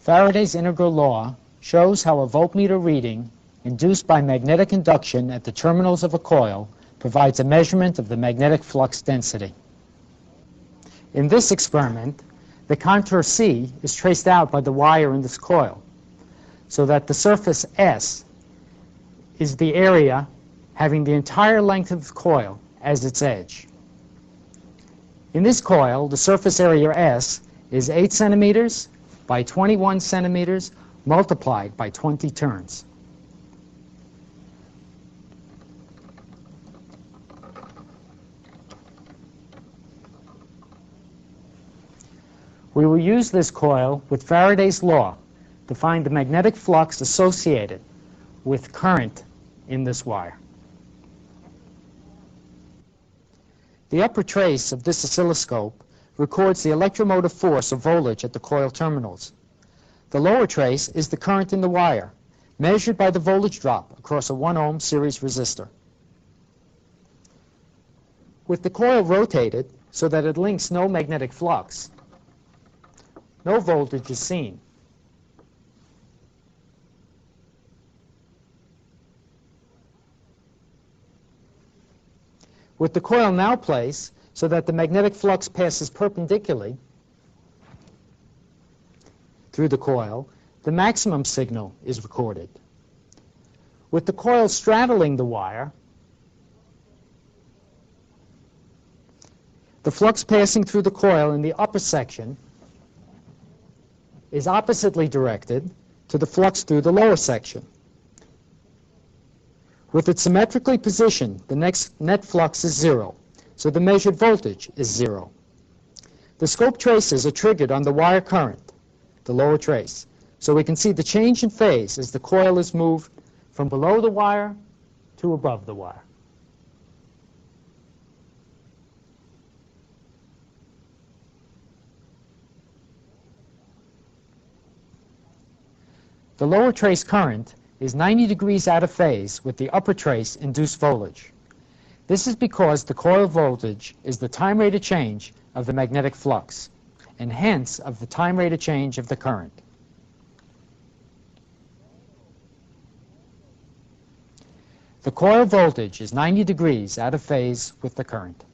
Faraday's integral law shows how a voltmeter reading induced by magnetic induction at the terminals of a coil provides a measurement of the magnetic flux density. In this experiment, the contour C is traced out by the wire in this coil, so that the surface S is the area having the entire length of the coil as its edge. In this coil, the surface area S is 8 centimeters by 21 centimeters multiplied by 20 turns. We will use this coil with Faraday's law to find the magnetic flux associated with current in this wire. The upper trace of this oscilloscope records the electromotive force or voltage at the coil terminals. The lower trace is the current in the wire, measured by the voltage drop across a 1 ohm series resistor. With the coil rotated so that it links no magnetic flux, no voltage is seen. With the coil now placed so that the magnetic flux passes perpendicularly through the coil, the maximum signal is recorded. With the coil straddling the wire, the flux passing through the coil in the upper section is oppositely directed to the flux through the lower section. With it symmetrically positioned, the net flux is 0, so the measured voltage is 0. The scope traces are triggered on the wire current, the lower trace, so we can see the change in phase as the coil is moved from below the wire to above the wire. The lower trace current is 90 degrees out of phase with the upper trace induced voltage. This is because the coil voltage is the time rate of change of the magnetic flux, and hence of the time rate of change of the current. The coil voltage is 90 degrees out of phase with the current.